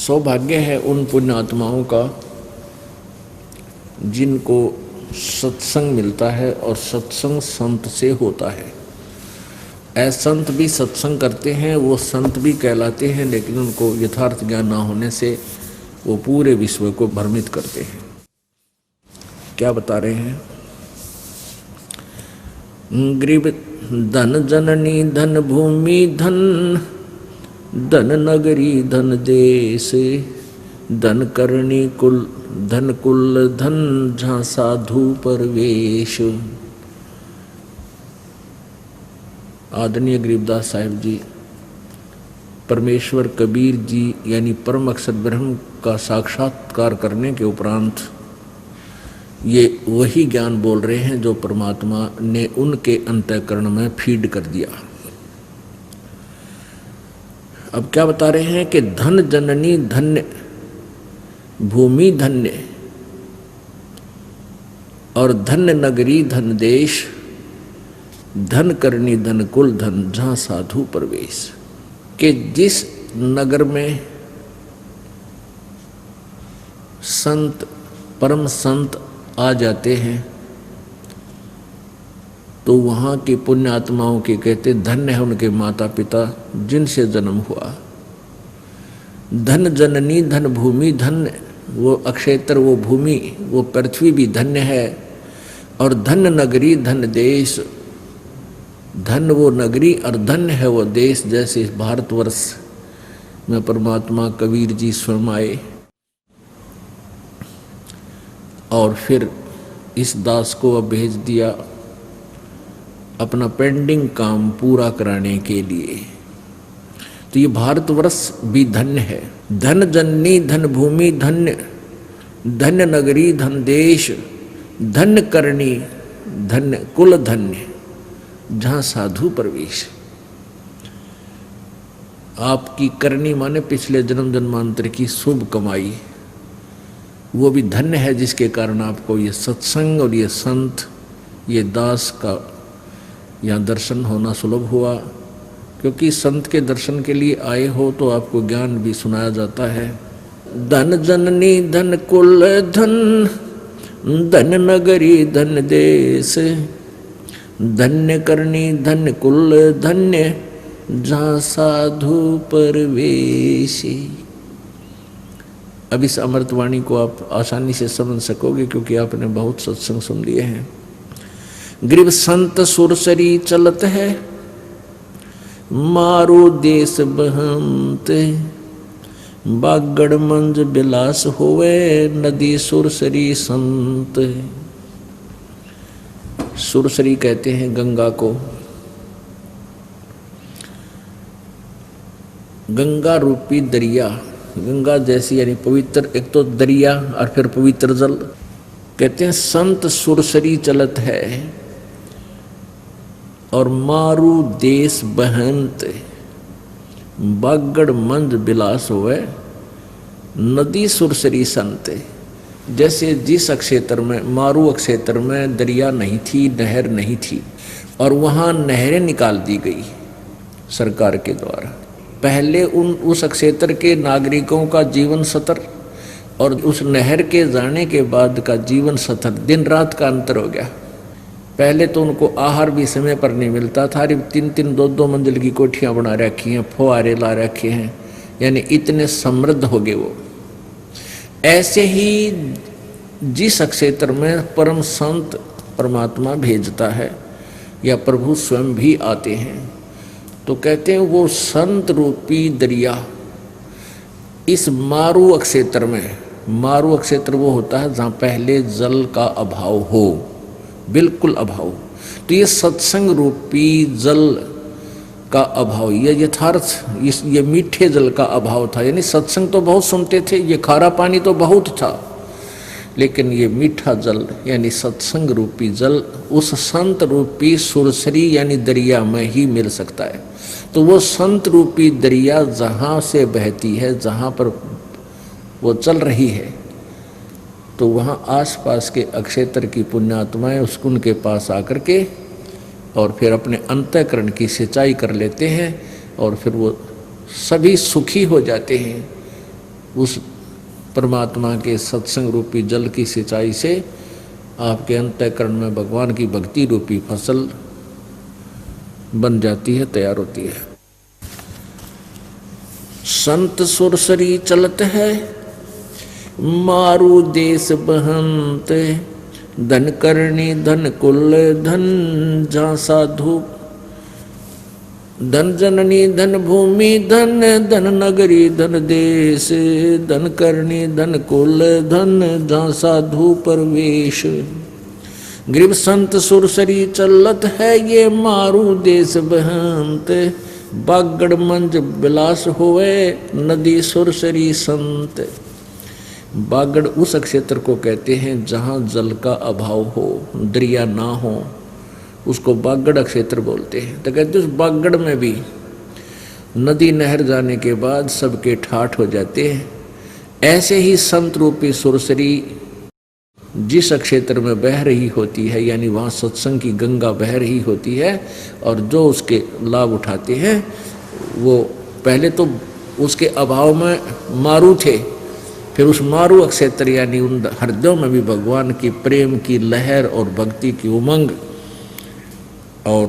सौभाग्य है उन पुण्य आत्माओं का जिनको सत्संग मिलता है और सत्संग संत से होता है। असंत भी सत्संग करते हैं, वो संत भी कहलाते हैं, लेकिन उनको यथार्थ ज्ञान ना होने से वो पूरे विश्व को भ्रमित करते हैं। क्या बता रहे हैं? ग्रीव धन जननी धन भूमि धन धन नगरी धन देश धन करणी कुल धन जहाँ साधु परवेश। आदरणीय गरीबदास साहिब जी परमेश्वर कबीर जी यानी परम अक्षर ब्रह्म का साक्षात्कार करने के उपरांत ये वही ज्ञान बोल रहे हैं जो परमात्मा ने उनके अंतःकरण में फीड कर दिया। अब क्या बता रहे हैं कि धन जननी धन्य भूमि धन्य और धन्य नगरी धन देश धन करनी धन कुल धन जहाँ साधु प्रवेश। कि जिस नगर में संत परम संत आ जाते हैं तो वहाँ की पुण्य आत्माओं के कहते धन्य है उनके माता पिता जिनसे जन्म हुआ। धन जननी धन भूमि धन्य वो अक्षेत्र वो भूमि वो पृथ्वी भी धन्य है। और धन नगरी धन देश धन वो नगरी और धन्य है वो देश। जैसे भारतवर्ष में परमात्मा कबीर जी स्वयं आए और फिर इस दास को अब भेज दिया अपना पेंडिंग काम पूरा कराने के लिए। तो ये भारतवर्ष भी धन्य है। धन जननी धन भूमि धन्य धन्य नगरी धन देश धन्य करणी धन्य कुल धन्य जहाँ साधु प्रवेश। आपकी करनी माने पिछले जन्म जन्मांतर की शुभ कमाई, वो भी धन्य है जिसके कारण आपको ये सत्संग और ये संत ये दास का यहाँ दर्शन होना सुलभ हुआ। क्योंकि संत के दर्शन के लिए आए हो तो आपको ज्ञान भी सुनाया जाता है। धन जननी धन कुल धन धन नगरी धन देश धन्य करनी धन्य कुल धन्य जहाँ साधु परवेशी। अब इस अमृतवाणी को आप आसानी से समझ सकोगे क्योंकि आपने बहुत सत्संग सुन लिए हैं। ग्रीव संत सुरसरी चलत है मारो देश बहंत बागड़ मंज बिलास होवे नदी सुरसरी संत। सुरसरी कहते हैं गंगा को। गंगा रूपी दरिया, गंगा जैसी यानी पवित्र, एक तो दरिया और फिर पवित्र जल। कहते हैं संत सुरसरी चलत है और मारू देश बहंत बागड़ मंज बिलास होवे नदी सुरसरी संत। जैसे जिस क्षेत्र में मारू क्षेत्र में दरिया नहीं थी, नहर नहीं थी और वहाँ नहरें निकाल दी गई सरकार के द्वारा। पहले उस क्षेत्र के नागरिकों का जीवन स्तर और उस नहर के जाने के बाद का जीवन स्तर दिन रात का अंतर हो गया। पहले तो उनको आहार भी समय पर नहीं मिलता था। 3-3 2-2 मंजिल की कोठियाँ बना रखी हैं, फुहारे ला रखे हैं, यानी इतने समृद्ध हो गए वो। ऐसे ही जिस क्षेत्र में परम संत परमात्मा भेजता है या प्रभु स्वयं भी आते हैं तो कहते हैं वो संत रूपी दरिया इस मारू क्षेत्र में, मारू क्षेत्र वो होता है जहाँ पहले जल का अभाव हो, बिल्कुल अभाव। तो ये सत्संग रूपी जल का अभाव, ये यथार्थ ये मीठे जल का अभाव था। यानी सत्संग तो बहुत सुनते थे, ये खारा पानी तो बहुत था, लेकिन ये मीठा जल यानी सत्संग रूपी जल उस संत रूपी सुरसरी यानी दरिया में ही मिल सकता है। तो वो संत रूपी दरिया जहाँ से बहती है, जहाँ पर वो चल रही है, तो वहाँ आसपास के अक्षेत्र की पुण्यात्माएं उनके पास आकर के और फिर अपने अंतःकरण की सिंचाई कर लेते हैं और फिर वो सभी सुखी हो जाते हैं। उस परमात्मा के सत्संग रूपी जल की सिंचाई से आपके अंतःकरण में भगवान की भक्ति रूपी फसल बन जाती है, तैयार होती है। संत सुरसरी चलत है मारू देश बहंत, धन करणी धन कुल धन जा साधु, धन जननी धन भूमि धन धन नगरी धन देश, धन करणी धन कुल धन जा साधु परवेश। ग्रीव संत सुरसरी चलत है ये मारू देश बहंत, बागड़ मंज बिलास होवे नदी सुरसरी संत। बागड़ उस क्षेत्र को कहते हैं जहाँ जल का अभाव हो, दरिया ना हो, उसको बागड़ क्षेत्र बोलते हैं। तो कहते उस बागड़ में भी नदी नहर जाने के बाद सबके ठाठ हो जाते हैं। ऐसे ही संत रूपी सुरसरी जिस क्षेत्र में बह रही होती है, यानी वहाँ सत्संग की गंगा बह रही होती है, और जो उसके लाभ उठाते हैं वो पहले तो उसके अभाव में मारू थे, फिर उस मारू क्षेत्र यानी उन हृदयों में भी भगवान की प्रेम की लहर और भक्ति की उमंग और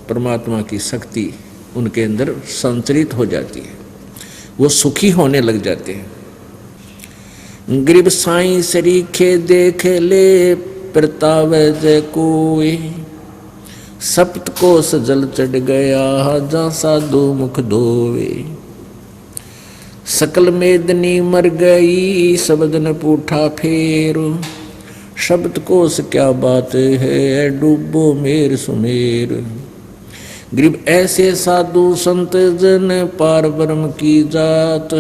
परमात्मा की शक्ति उनके अंदर संचरित हो जाती है, वो सुखी होने लग जाते हैं। ग्रीब साईं सरीखे देख ले प्रतावे जय कोई, सप्त कोस जल चढ़ गया जा साधु मुख धोवे। सकल मेदनी मर गई सबदन पूठा फेर, शब्द कोस क्या बात है डूबो मेर सुमेर। ग्रीब ऐसे साधु संत जन पार ब्रह्म की जात,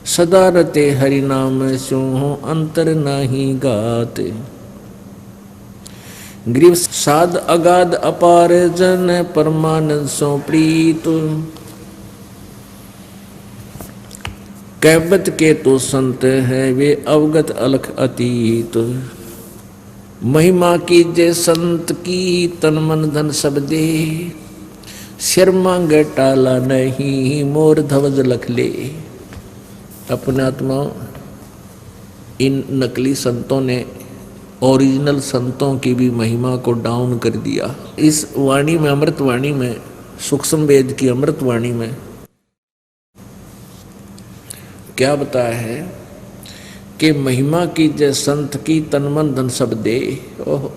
सदा रते हरि नाम स्यों अंतर नाही गात। ग्रीव साध अगाध अपार जन परमानंद सो प्रीत, कहबत के तो संत है वे अवगत अलख अतीत। महिमा की जय संत की तन मन धन सब दे, सिर मांगे टाला नहीं मोर ध्वज लख ले। अपने आत्मा इन नकली संतों ने ओरिजिनल संतों की भी महिमा को डाउन कर दिया। इस वाणी में, अमृत वाणी में, सूक्ष्म वेद की अमृत वाणी में क्या बताया है कि महिमा की जय संत की तन मन धन सब दे। ओह,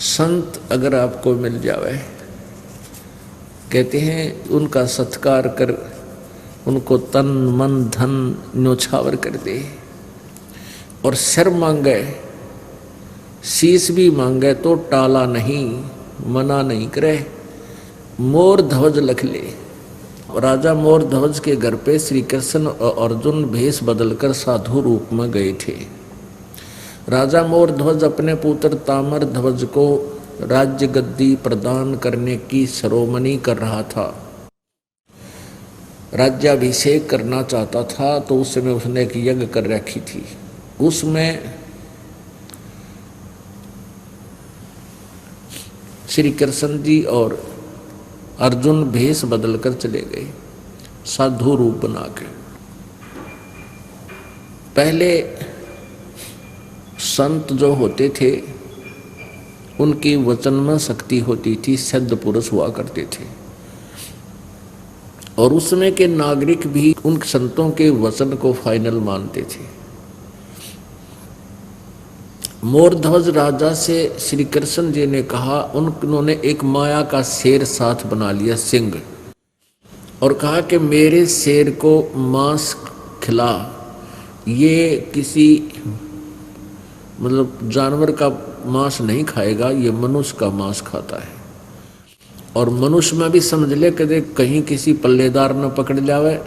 संत अगर आपको मिल जावे, कहते हैं उनका सत्कार कर, उनको तन मन धन न्योछावर कर दे, और सिर मांगे, शीश भी मांगे तो टाला नहीं, मना नहीं करे, मोर ध्वज लख ले। राजा मोर ध्वज के घर पे श्री कृष्ण और अर्जुन भेष बदलकर साधु रूप में गए थे। राजा मोर ध्वज अपने पुत्र तामर ध्वज को राज्य गद्दी प्रदान करने की शिरोमणि कर रहा था, राज्याभिषेक करना चाहता था। तो उस समय उसने एक यज्ञ कर रखी थी, उसमें श्री कृष्ण जी और अर्जुन भेष बदलकर चले गए साधु रूप बना के। पहले संत जो होते थे उनकी वचन में शक्ति होती थी, सिद्ध पुरुष हुआ करते थे, और उसमें के नागरिक भी उन संतों के वचन को फाइनल मानते थे। मोरध्वज राजा से श्री कृष्ण जी ने कहा, उन्होंने एक माया का शेर साथ बना लिया, सिंह, और कहा कि मेरे शेर को मांस खिला। ये किसी मतलब जानवर का मांस नहीं खाएगा, ये मनुष्य का मांस खाता है। और मनुष्य में भी समझ ले कदे कहीं किसी पल्लेदार न पकड़ जावे,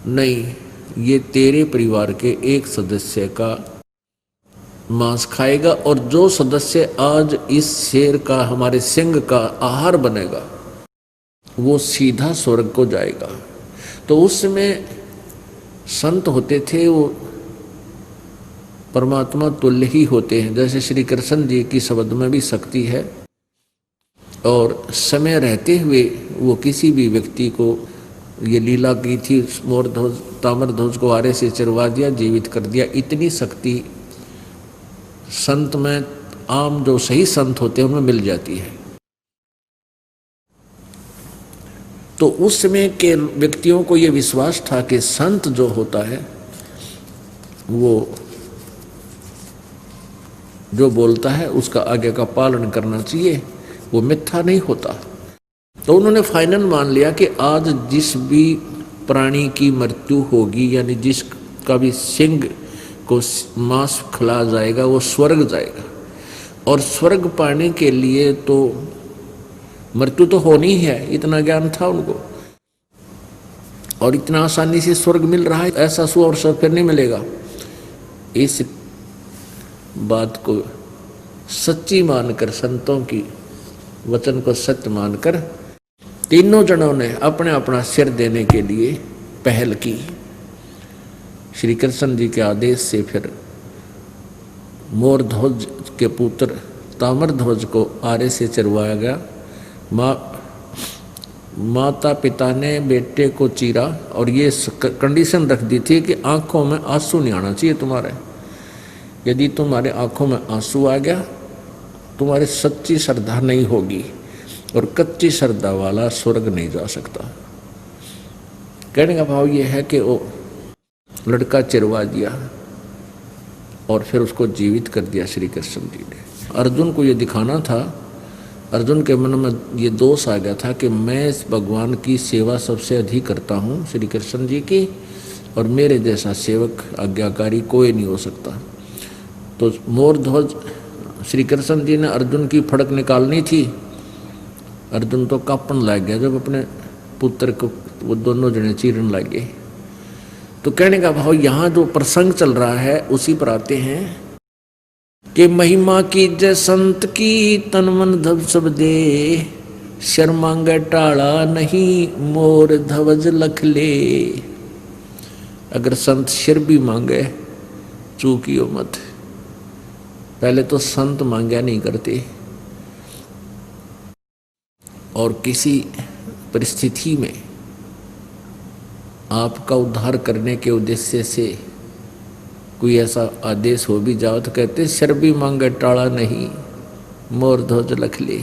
नहीं, ये तेरे परिवार के एक सदस्य का मांस खाएगा, और जो सदस्य आज इस शेर का, हमारे सिंह का आहार बनेगा, वो सीधा स्वर्ग को जाएगा। तो उस समय संत होते थे वो परमात्मा तुल्य ही होते हैं। जैसे श्री कृष्ण जी की शब्द में भी शक्ति है, और समय रहते हुए वो किसी भी व्यक्ति को ये लीला की थी, मोर ध्वज ताम्र ध्वज को आरे से चरवा दिया, जीवित कर दिया। इतनी शक्ति संत में, आम जो सही संत होते हैं उनमें मिल जाती है। तो उस समय के व्यक्तियों को ये विश्वास था कि संत जो होता है वो जो बोलता है उसका आगे का पालन करना चाहिए, वो मिथ्या नहीं होता। तो उन्होंने फाइनल मान लिया कि आज जिस भी प्राणी की मृत्यु होगी, यानी जिसका भी सिंह को मांस खिला जाएगा, वो स्वर्ग जाएगा। और स्वर्ग पाने के लिए तो मृत्यु तो होनी ही है, इतना ज्ञान था उनको। और इतना आसानी से स्वर्ग मिल रहा है, ऐसा सु और फिर नहीं मिलेगा। इस बात को सच्ची मानकर, संतों की वचन को सत्य मानकर, तीनों जनों ने अपने अपना सिर देने के लिए पहल की। श्री कृष्ण जी के आदेश से फिर मोर ध्वज के पुत्र ताम्र ध्वज को आरे से चरवाया गया। माता पिता ने बेटे को चीरा और ये कंडीशन रख दी थी कि आंखों में आंसू नहीं आना चाहिए तुम्हारे। यदि तुम्हारे आंखों में आंसू आ गया, तुम्हारी सच्ची श्रद्धा नहीं होगी, और कच्ची श्रद्धा वाला स्वर्ग नहीं जा सकता। कहने का भाव ये है कि वो लड़का चिरवा दिया और फिर उसको जीवित कर दिया श्री कृष्ण जी ने। अर्जुन को ये दिखाना था, अर्जुन के मन में ये दोष आ गया था कि मैं इस भगवान की सेवा सबसे अधिक करता हूँ, श्री कृष्ण जी की, और मेरे जैसा सेवक आज्ञाकारी कोई नहीं हो सकता। तो मोर ध्वज श्री कृष्ण जी ने अर्जुन की फड़क निकालनी थी। अर्जुन तो कांपन लग गया जब अपने पुत्र को वो दोनों जने चीरने लगे। तो कहने का भाव यहाँ जो प्रसंग चल रहा है उसी पर आते हैं कि महिमा की जय संत की, तन मन धब सब दे, शर मांगे टाला नहीं, मोर ध्वज लख ले। अगर संत सिर भी मांगे चूकियो मत। पहले तो संत मांगा नहीं करते, और किसी परिस्थिति में आपका उद्धार करने के उद्देश्य से कोई ऐसा आदेश हो भी जाओ तो कहते सिर भी मांगे टाला नहीं, मोर ध्वज लख ले।